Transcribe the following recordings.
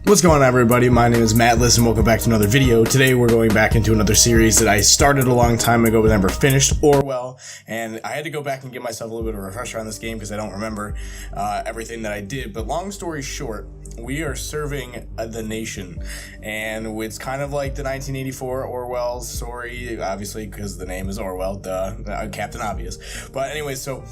What's going on, everybody? My name is Mattless and welcome back to another video. Today we're going back into another series that I started a long time ago but never finished, Orwell, and I had to go back and give myself a little bit of a refresher on this game because I don't remember everything that I did. But long story short, we are serving the nation, and it's kind of like the 1984 Orwell story, obviously because the name is Orwell, Captain Obvious. But anyway, so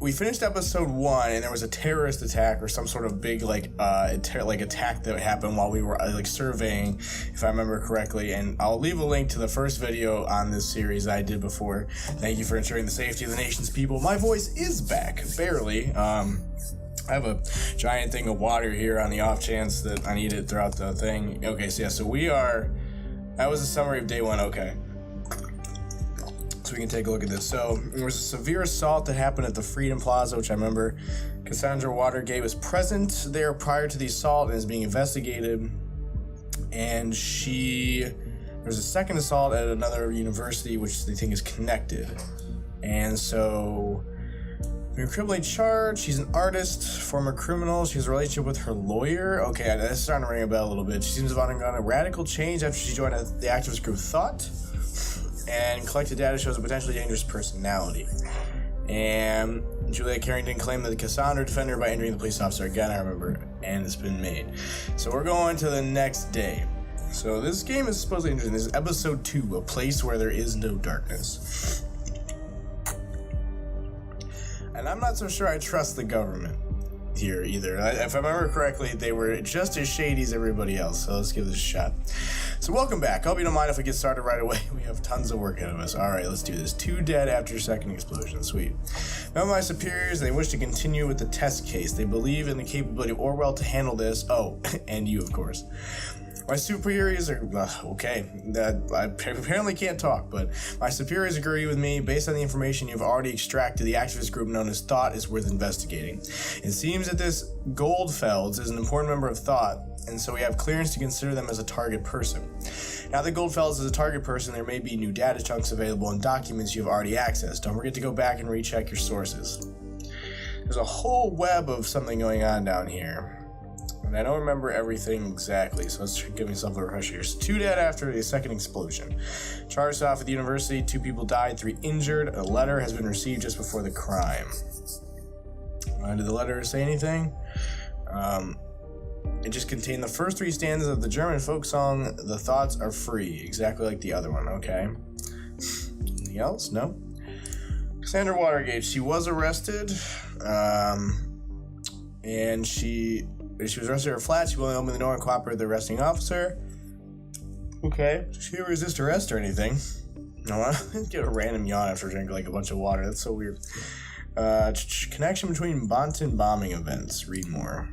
we finished episode 1, and there was a terrorist attack or some sort of big attack that happened while we were surveying, if I remember correctly. And I'll leave a link to the first video on this series that I did before. Thank you for ensuring the safety of the nation's people. My voice is back, barely. I have a giant thing of water here on the off chance that I need it throughout the thing. Okay, so yeah, that was a summary of day 1. Okay. So we can take a look at this. So there was a severe assault that happened at the Freedom Plaza, which I remember. Cassandra Watergate was present there prior to the assault and is being investigated. And there's a second assault at another university, which they think is connected. And so, being criminally charged, she's an artist, former criminal. She has a relationship with her lawyer. Okay, that's starting to ring a bell a little bit. She seems to have undergone a radical change after she joined the activist group Thought, and collected data shows a potentially dangerous personality. And Juliet Carrington claimed that Cassandra defended her by injuring the police officer. Again, I remember, and it's been made. So we're going to the next day. So this game is supposedly interesting. This is episode 2, A Place Where There Is No Darkness. And I'm not so sure I trust the government here either. If I remember correctly, they were just as shady as everybody else. So let's give this a shot. So welcome back. Hope you don't mind if we get started right away. We have tons of work ahead of us. Alright, let's do this. 2 dead after second explosion. Sweet. Now my superiors, they wish to continue with the test case. They believe in the capability of Orwell to handle this. Oh, and you, of course. My superiors are, okay, I apparently can't talk, but my superiors agree with me. Based on the information you've already extracted, the activist group known as Thought is worth investigating. It seems that this Goldfelds is an important member of Thought, and so we have clearance to consider them as a target person. Now that Goldfelds is a target person, there may be new data chunks available and documents you've already accessed. Don't forget to go back and recheck your sources. There's a whole web of something going on down here. And I don't remember everything exactly, so let's give myself a refresher here. So 2 dead after the second explosion. Charged off at the university, 2 people died, 3 injured. A letter has been received just before the crime. Did the letter say anything? It just contained the first 3 stanzas of the German folk song, The Thoughts Are Free, exactly like the other one, okay. Anything else? No? Cassandra Watergate, she was arrested, and she was arrested at her flat. She willingly opened the door and cooperated with the arresting officer. Okay. She didn't resist arrest or anything. No, I didn't get a random yawn after drinking like a bunch of water. That's so weird. Connection between Bonton bombing events. Read more.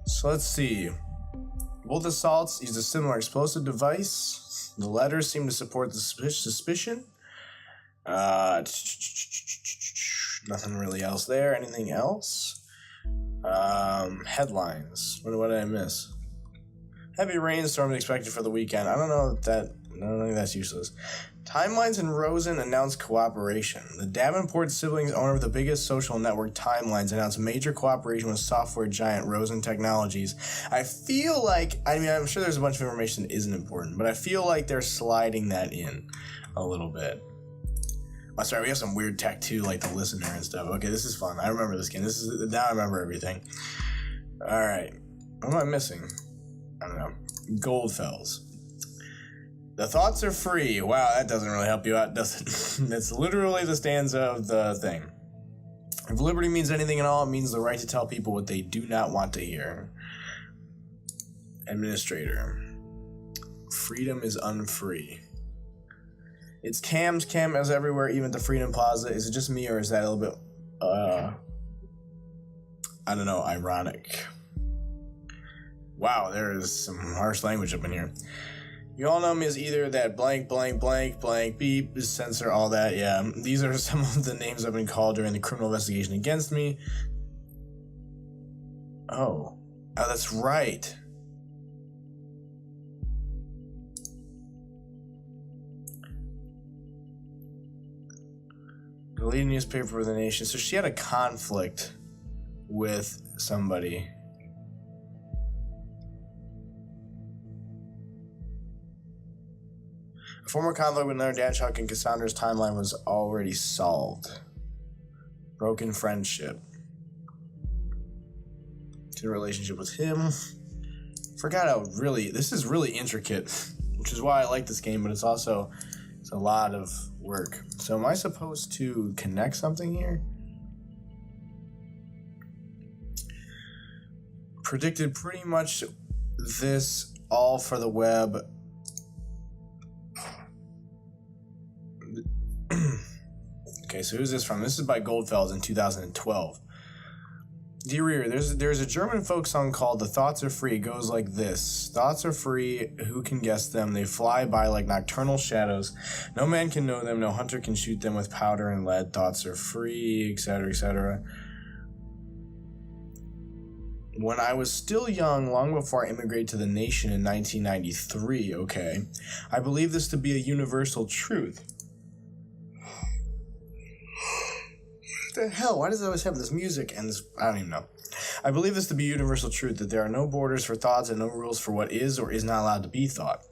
So let's see. Both assaults used a similar explosive device. The letters seem to support the suspicion. Nothing really else there. Anything else? Headlines. What did I miss? Heavy rainstorm expected for the weekend. I don't think that's useless. Timelines and Rosen announced cooperation. The Davenport siblings, owner of the biggest social network Timelines, announced major cooperation with software giant Rosen Technologies. I feel like, I'm sure there's a bunch of information that isn't important, but I feel like they're sliding that in a little bit. Oh, sorry, we have some weird tech too, like the listener and stuff. Okay, this is fun. I remember this game. Now I remember everything. Alright. What am I missing? I don't know. Goldfells. The thoughts are free. Wow, that doesn't really help you out, does it? That's literally the stanza of the thing. If liberty means anything at all, it means the right to tell people what they do not want to hear. Administrator. Freedom is unfree. It's cameras everywhere, even at the Freedom Plaza. Is it just me, or is that a little bit, I don't know, ironic? Wow, there is some harsh language up in here. You all know me as either that blank, blank, blank, blank, beep, censor, all that, yeah. These are some of the names I've been called during the criminal investigation against me. Oh, that's right. leading newspaper of the nation. So she had a conflict with somebody. A former conflict with another Dan Chuck and Cassandra's timeline was already solved. Broken friendship. To the relationship with him. Forgot how this is really intricate, which is why I like this game, but it's a lot of work. So am I supposed to connect something here? Predicted pretty much this all for the web. Okay, so who's this from? This is by Goldfels in 2012. Dear reader, there's a German folk song called "The Thoughts Are Free." It goes like this: Thoughts are free, who can guess them? They fly by like nocturnal shadows. No man can know them, no hunter can shoot them with powder and lead. Thoughts are free, etc., etc. When I was still young, long before I immigrated to the nation in 1993, okay, I believe this to be a universal truth. What the hell? Why does it always have this music and this? I don't even know. I believe this to be universal truth, that there are no borders for thoughts and no rules for what is or is not allowed to be thought.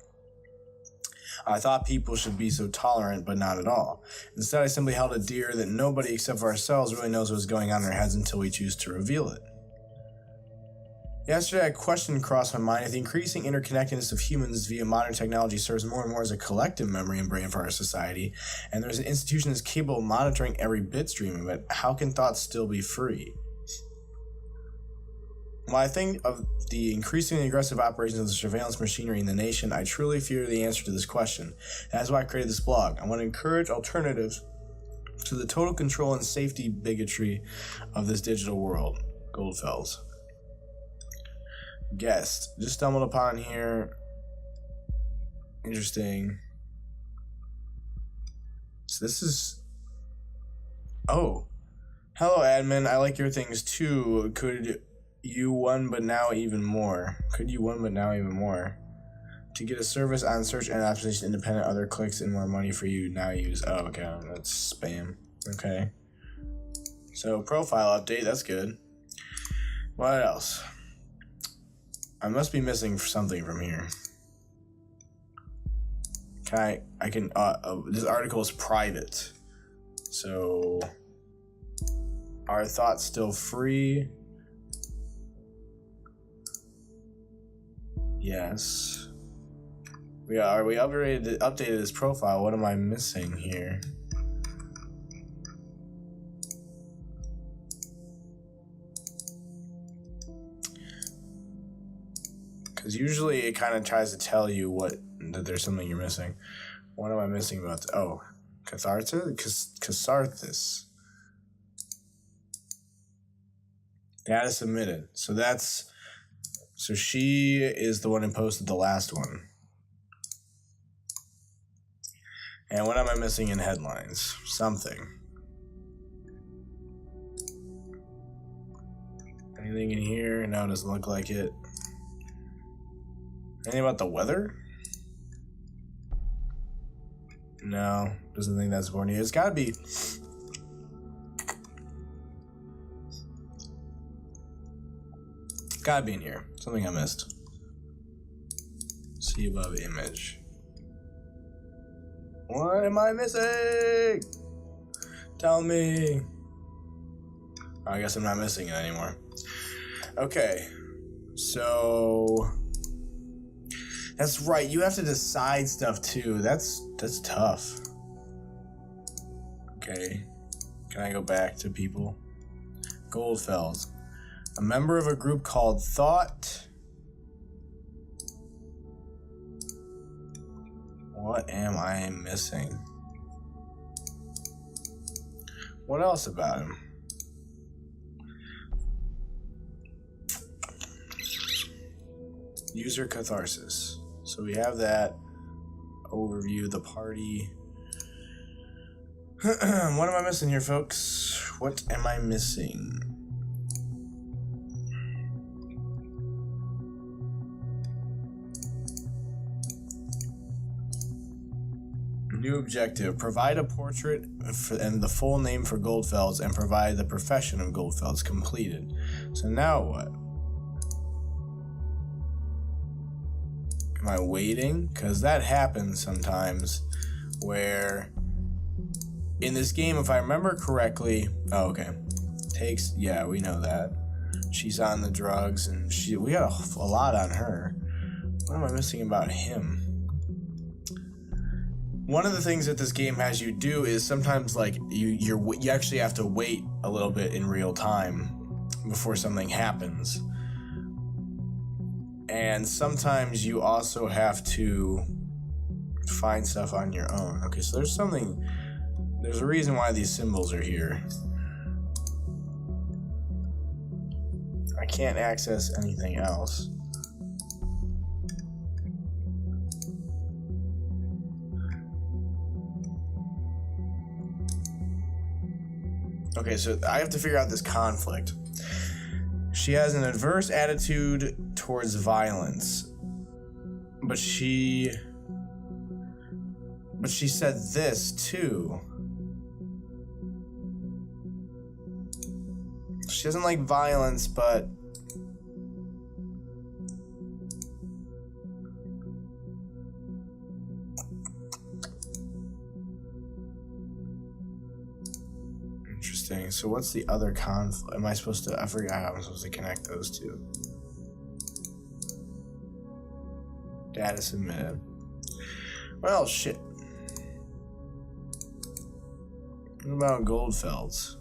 I thought people should be so tolerant, but not at all. Instead, I simply held it dear that nobody except for ourselves really knows what's going on in our heads until we choose to reveal it. Yesterday, a question crossed my mind if the increasing interconnectedness of humans via modern technology serves more and more as a collective memory and brain for our society, and there's an institution that's capable of monitoring every bit stream of it, how can thoughts still be free? When I think of the increasingly aggressive operations of the surveillance machinery in the nation, I truly fear the answer to this question. That's why I created this blog. I want to encourage alternatives to the total control and safety bigotry of this digital world. Goldfels. Guest. Just stumbled upon here. Interesting. So this is... Oh. Hello, admin. I like your things too. Could you one but now even more? Could you one but now even more? To get a service on search and optimization independent, other clicks and more money for you now use. Oh, okay. That's spam. Okay. So, profile update. That's good. What else? I must be missing something from here. This article is private. So, are thoughts still free? Yes. We updated this profile. What am I missing here? Because usually it kind of tries to tell you that there's something you're missing. What am I missing about this? Oh, catharsis. Data submitted. So she is the one who posted the last one. And what am I missing in headlines? Something. Anything in here? No, it doesn't look like it. Anything about the weather? No, doesn't think that's important. It's gotta be. Gotta be in here. Something I missed. See above image. What am I missing? Tell me. I guess I'm not missing it anymore. Okay. So. That's right. You have to decide stuff too. That's tough. Okay. Can I go back to people? Goldfels. A member of a group called Thought. What am I missing? What else about him? User catharsis. So we have that overview of the party. What am I missing here, folks? What am I missing? New objective. Provide a portrait and the full name for Goldfelds and provide the profession of Goldfelds. Completed. So now what? Am I waiting? Because that happens sometimes where in this game, if I remember correctly... Oh, okay. Yeah, we know that. She's on the drugs and we got a lot on her. What am I missing about him? One of the things that this game has you do is sometimes like you actually have to wait a little bit in real time before something happens. And sometimes you also have to find stuff on your own. Okay, so there's a reason why these symbols are here. I can't access anything else. Okay, so I have to figure out this conflict. She has an adverse attitude towards violence, but she said this too. She doesn't like violence, but interesting. So what's the other conflict? Am I supposed to? I forgot how I'm supposed to connect those two. Data submitted. Well, shit. What about Goldfelds?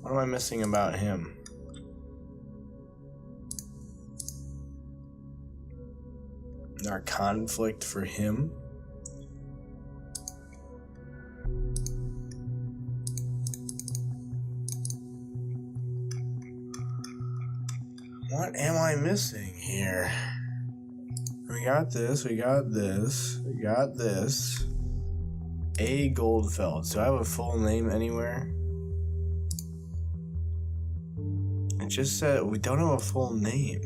What am I missing about him? Our conflict for him? What am I missing here? We got this, we got this, we got this. A. Goldfelds. Do I have a full name anywhere? It just said we don't have a full name.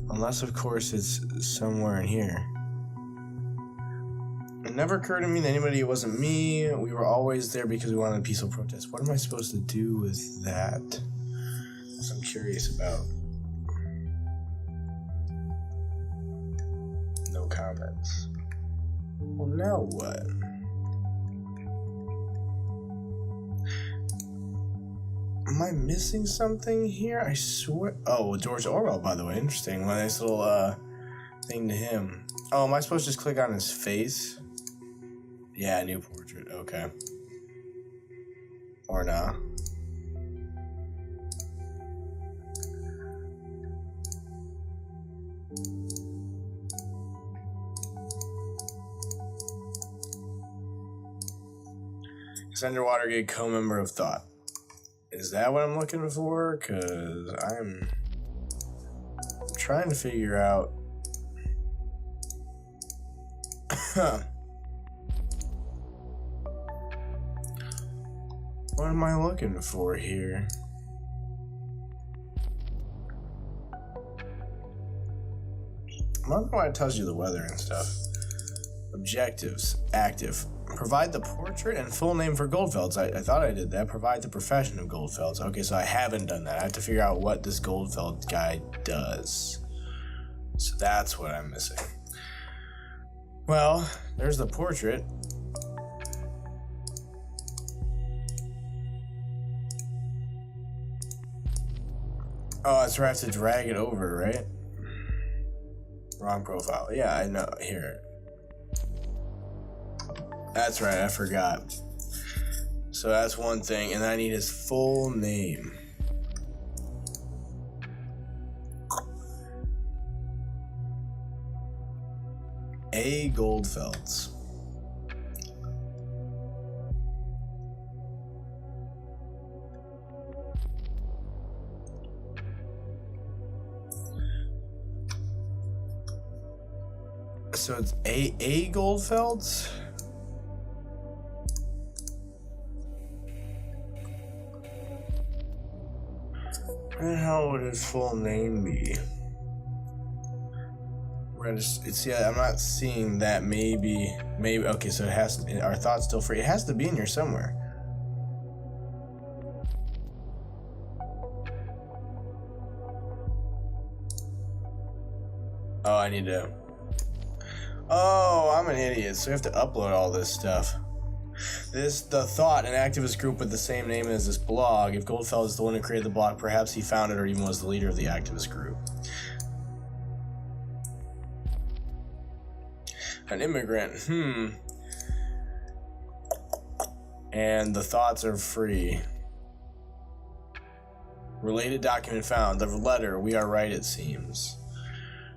Unless, of course, it's somewhere in here. It never occurred to me that anybody, it wasn't me. We were always there because we wanted a peaceful protest. What am I supposed to do with that? That's what I'm curious about. No comments. Well, now what? Am I missing something here? I swear. Oh, George Orwell, by the way. Interesting. One nice little thing to him. Oh, am I supposed to just click on his face? Yeah, new portrait. Okay. Or not. Cassandra Watergate, co-member of Thought. Is that what I'm looking for? Because I'm trying to figure out. What am I looking for here? I don't know why it tells you the weather and stuff. Objectives. Active. Provide the portrait and full name for Goldfelds. I thought I did that. Provide the profession of Goldfelds. Okay, so I haven't done that. I have to figure out what this Goldfelds guy does. So that's what I'm missing. Well, there's the portrait. Oh, that's where I have to drag it over, right? Wrong profile. Yeah, I know. Here. That's right, I forgot. So that's one thing, and I need his full name. A. Goldfelds. So it's A. Goldfelds? What the hell would his full name be? We're gonna just, it's, yeah, I'm not seeing that. Maybe, okay, so it has to, our thoughts still free. It has to be in here somewhere. Oh, I need to, oh, I'm an idiot, so we have to upload all this stuff. The thought, an activist group with the same name as this blog. If Goldfeld is the one who created the blog, perhaps he founded or even was the leader of the activist group. An immigrant, And the thoughts are free. Related document found. The letter, we are right, it seems.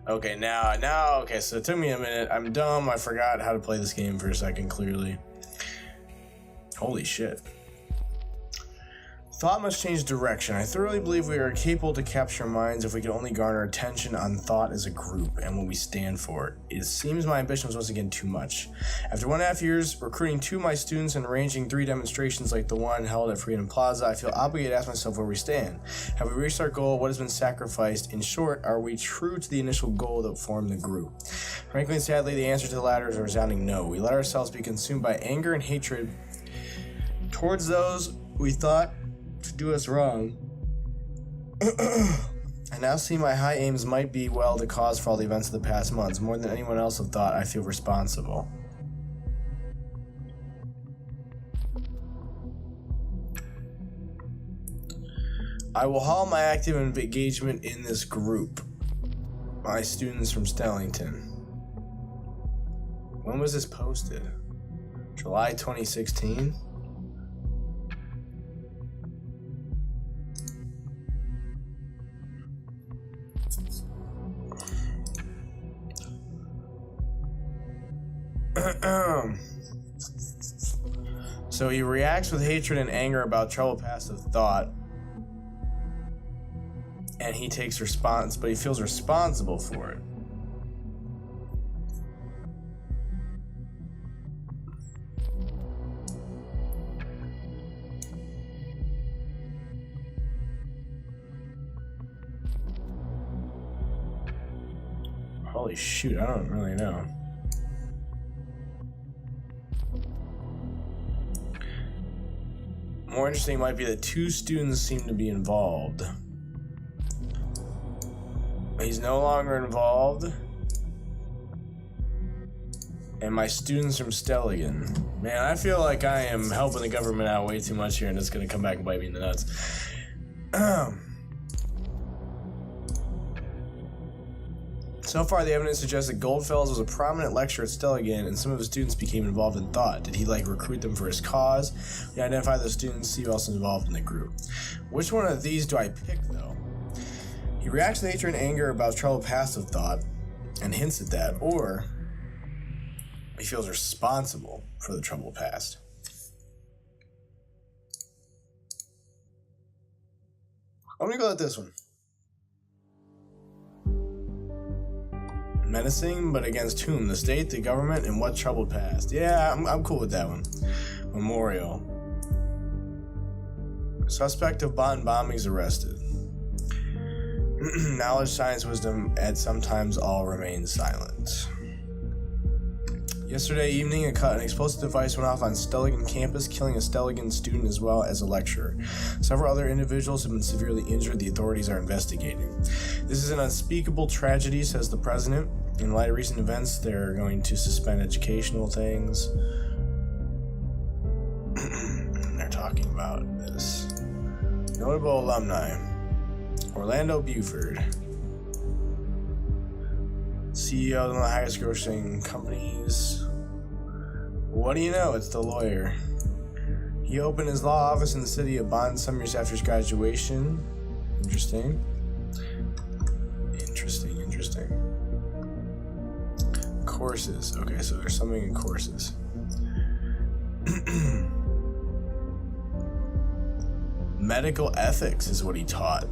Okay, now, okay, so it took me a minute. I'm dumb, I forgot how to play this game for a second, clearly. Holy shit. Thought must change direction. I thoroughly believe we are capable to capture minds if we can only garner attention on thought as a group and what we stand for. It seems my ambition was once again too much. After 1.5 years recruiting 2 of my students and arranging 3 demonstrations like the one held at Freedom Plaza, I feel obligated to ask myself where we stand. Have we reached our goal? What has been sacrificed? In short, are we true to the initial goal that formed the group? Frankly and sadly, the answer to the latter is a resounding no. We let ourselves be consumed by anger and hatred towards those we thought to do us wrong. I now see my high aims might be well the cause for all the events of the past months. More than anyone else have thought, I feel responsible. I will halt my active engagement in this group. My students from Stellington. When was this posted? July 2016? So he reacts with hatred and anger about troubled past of thought, and he takes response, but he feels responsible for it. Holy shoot, I don't really know. More interesting might be that 2 students seem to be involved. He's no longer involved. And my students from Stelligan. Man, I feel like I am helping the government out way too much here, and it's gonna come back and bite me in the nuts. So far, the evidence suggests that Goldfels was a prominent lecturer at Stelligan, and some of his students became involved in thought. Did he, recruit them for his cause? We identify those students, see who else is involved in the group. Which one of these do I pick, though? He reacts to hatred and anger about troubled past of thought, and hints at that, or he feels responsible for the troubled past. I'm gonna go with this one. Menacing, but against whom? The state, the government, and what troubled past? Yeah, I'm cool with that one. Memorial. Suspect of Bonn bombings arrested. Knowledge, science, wisdom, and sometimes all remain silent. Yesterday evening, an explosive device went off on Stelligan campus, killing a Stelligan student as well as a lecturer. Several other individuals have been severely injured. The authorities are investigating. This is an unspeakable tragedy, says the president. In light of recent events, they're going to suspend educational things. They're talking about this. Notable alumni. Orlando Buford. CEO of one of the highest grossing companies. What do you know? It's the lawyer. He opened his law office in the city of Bonn some years after his graduation. Interesting. Courses. Okay, so there's something in courses. Medical ethics is what he taught.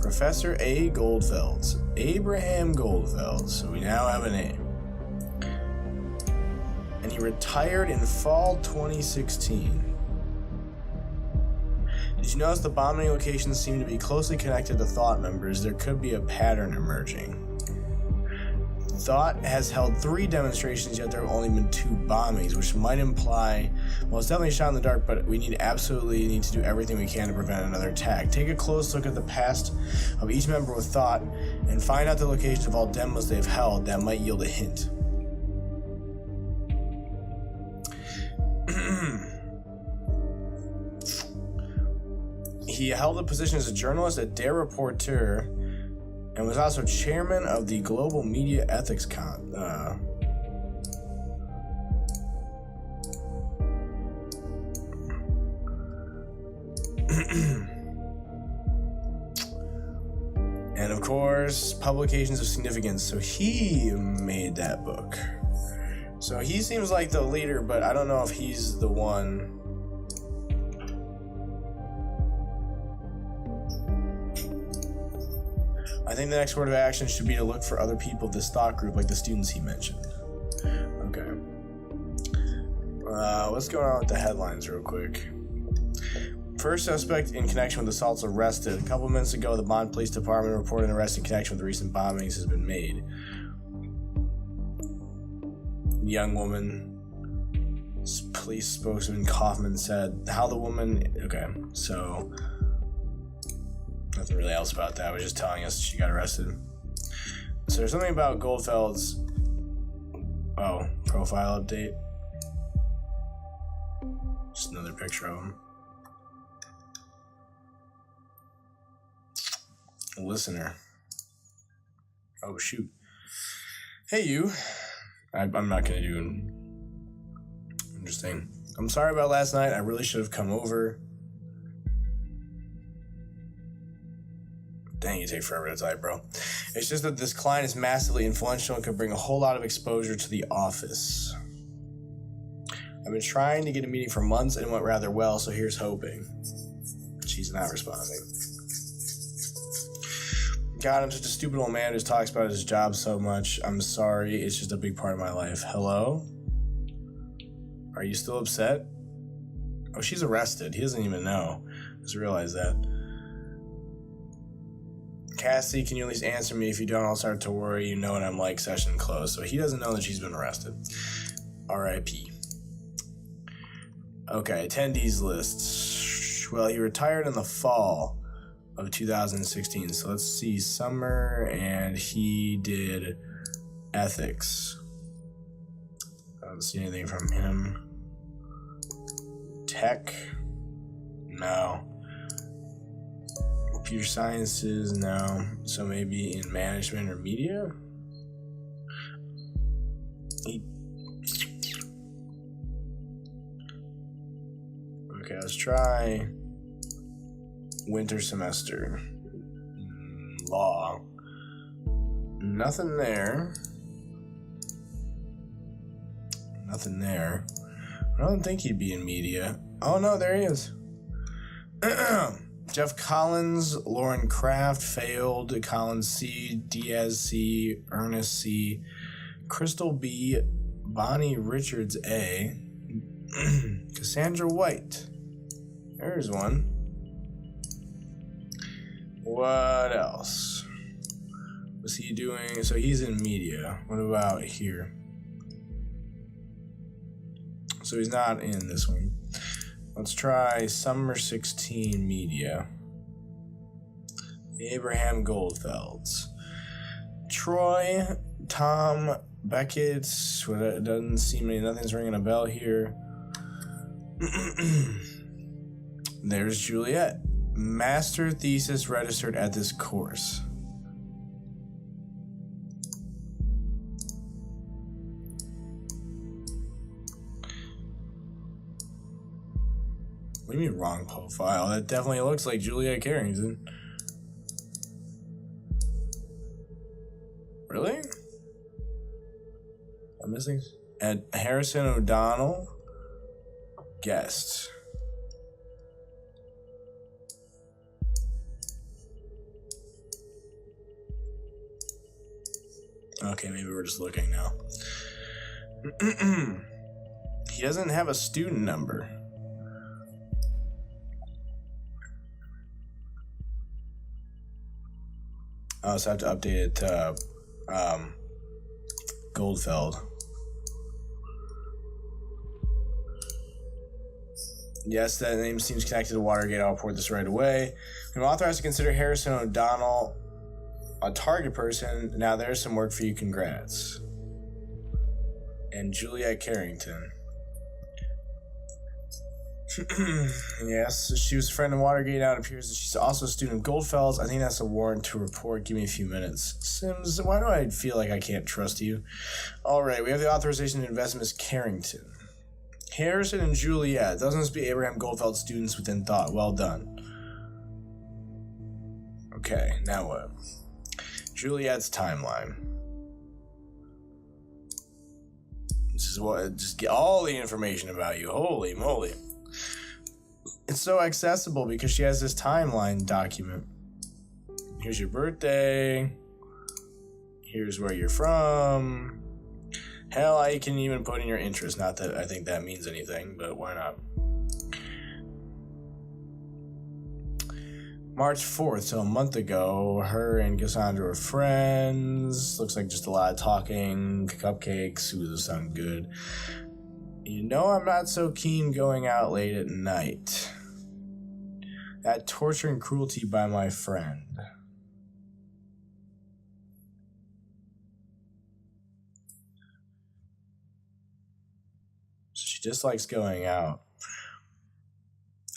Professor A. Goldfelds. Abraham Goldfelds. So we now have a name. And he retired in fall 2016. Did you notice the bombing locations seem to be closely connected to Thought members? There could be a pattern emerging. Thought has held 3 demonstrations, yet there have only been 2 bombings, which might imply, well, it's definitely a shot in the dark, but we absolutely need to do everything we can to prevent another attack. Take a close look at the past of each member with Thought and find out the location of all demos they've held. That might yield a hint. He held a position as a journalist at Der Reporter and was also chairman of the Global Media Ethics and of course, publications of significance. So he made that book. So he seems like the leader, but I don't know if he's the one. I think the next course of action should be to look for other people of this thought group, like the students he mentioned. Okay. What's going on with the headlines real quick? First suspect in connection with assaults arrested. A couple minutes ago, the Bonn Police Department reported an arrest in connection with the recent bombings has been made. Young woman, police spokesman Kaufman said, how the woman... Okay, so... Nothing really else about that. It was just telling us she got arrested. So there's something about Goldfeld's... Oh, profile update. Just another picture of him. A listener. Oh, shoot. Hey, you. I'm not going to do... Interesting. I'm sorry about last night. I really should have come over. Dang, you take forever to type, bro. It's just that this client is massively influential and could bring a whole lot of exposure to the office. I've been trying to get a meeting for months and it went rather well, so here's hoping. She's not responding. God, I'm such a stupid old man who just talks about his job so much. I'm sorry, it's just a big part of my life. Hello? Are you still upset? Oh, she's arrested. He doesn't even know. Just realized that. Cassie, can you at least answer me? If you don't, I'll start to worry. You know what I'm like, session closed. So he doesn't know that she's been arrested. R.I.P. Okay, attendees list. Well, he retired in the fall of 2016. So let's see, summer, and he did ethics. I don't see anything from him. Tech? No. Computer sciences, no. So maybe in management or media? Okay, let's try winter semester. Law. Nothing there. Nothing there. I don't think he'd be in media. Oh no, there he is. Jeff Collins, Lauren Kraft failed, Collins C, Diaz C, Ernest C, Crystal B, Bonnie Richards A, Cassandra White. There's one. What else? Was he doing? So he's in media. What about here? So he's not in this one. Let's try Summer 16 Media. The Abraham Goldfelds. Troy, Tom Beckett. Well, it doesn't seem nothing's ringing a bell here. There's Juliet. Master thesis registered at this course. What do you mean wrong profile? That definitely looks like Juliet Carrington. Really? I'm missing. And Harrison O'Donnell. Guest. Okay, maybe we're just looking now. He doesn't have a student number. I also have to update it to Goldfeld. Yes, that name seems connected to Watergate. I'll report this right away. I'm authorized to consider Harrison O'Donnell a target person. Now there's some work for you. Congrats. And Juliet Carrington. Yes, she was a friend of Watergate. Now it appears that she's also a student of Goldfeld's. I think that's a warrant to report. Give me a few minutes. Sims, why do I feel like I can't trust you? Alright, we have the authorization to invest Miss Carrington. Harrison and Juliet. Those must be Abraham Goldfeld students within thought. Well done. Okay, now what? Juliet's timeline. This is what, just get all the information about you. Holy moly. It's so accessible because she has this timeline document. Here's your birthday. Here's where you're from. Hell, I can even put in your interest. Not that I think that means anything, but why not? March 4th, so a month ago, her and Cassandra were friends. Looks like just a lot of talking, cupcakes. Ooh, those sound good. You know I'm not so keen going out late at night. That torture and cruelty by my friend. She dislikes going out.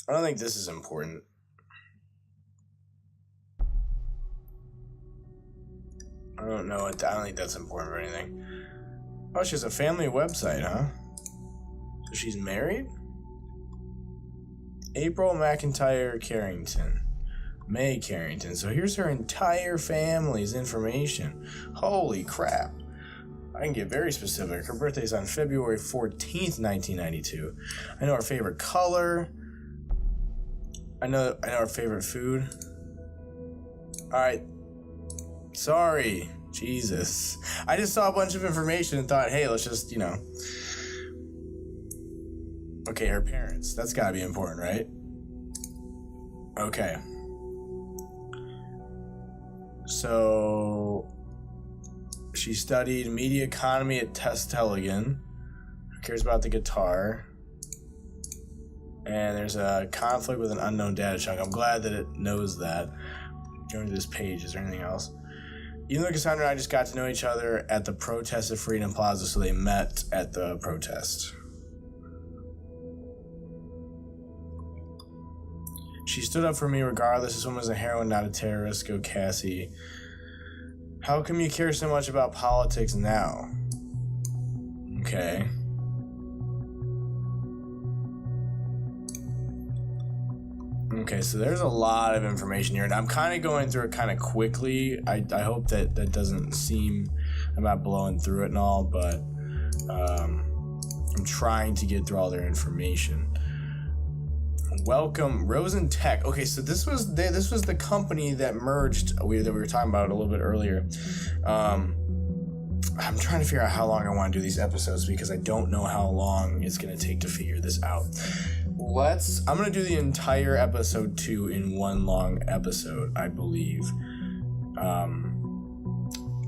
I don't think this is important. I don't know. I don't think that's important for anything. Oh, she has a family website, huh? So she's married? April McIntyre Carrington. May Carrington. So here's her entire family's information. Holy crap. I can get very specific. Her birthday's on February 14th, 1992. I know her favorite color. I know her favorite food. Alright. Sorry. Jesus. I just saw a bunch of information and thought, hey, let's just, Okay, her parents. That's gotta be important, right? Okay. So she studied media economy at Testeligan. Who cares about the guitar? And there's a conflict with an unknown data chunk. I'm glad that it knows that. Going to this page, is there anything else? Even though Cassandra and I just got to know each other at the protest at Freedom Plaza, so they met at the protest. She stood up for me regardless. This woman was a heroine, not a terrorist. Go Cassie. How come you care so much about politics now? Okay. Okay, so there's a lot of information here, and I'm kind of going through it kind of quickly. I hope that doesn't seem, I'm not blowing through it and all, but I'm trying to get through all their information. Welcome, Rosen Tech. Okay, so this was the company that merged that we were talking about a little bit earlier. I'm trying to figure out how long I want to do these episodes because I don't know how long it's going to take to figure this out. I'm going to do the entire episode 2 in one long episode, I believe.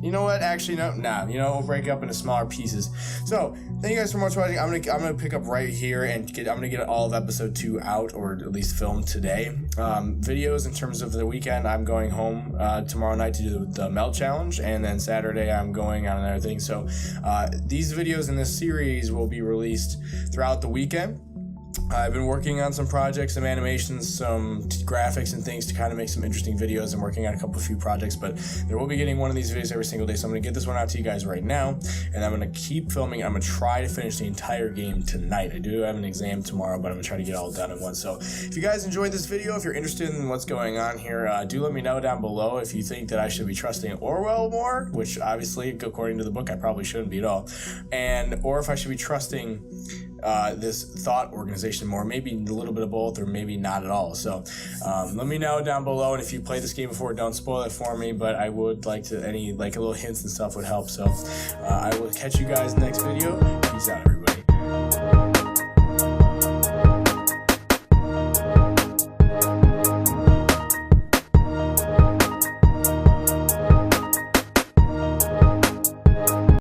You know what? Actually, no. We'll break it up into smaller pieces. So, thank you guys so much for watching. I'm gonna pick up right here and I'm gonna get all of episode 2 out, or at least filmed today. Videos in terms of the weekend, I'm going home tomorrow night to do the Melt Challenge, and then Saturday I'm going on another thing. So, these videos in this series will be released throughout the weekend. I've been working on some projects, some animations, some graphics and things to kind of make some interesting videos. I'm working on a few projects, but there will be getting one of these videos every single day. So I'm going to get this one out to you guys right now, and I'm going to keep filming. I'm going to try to finish the entire game tonight. I do have an exam tomorrow, but I'm going to try to get it all done at once. So if you guys enjoyed this video, if you're interested in what's going on here, do let me know down below if you think that I should be trusting Orwell more, which obviously, according to the book, I probably shouldn't be at all, or if I should be trusting this thought organization more, maybe a little bit of both, or maybe not at all. So let me know down below, and if you played this game before, don't spoil it for me, but I would like to, any little hints and stuff would help. So I will catch you guys next video. Peace out, everybody.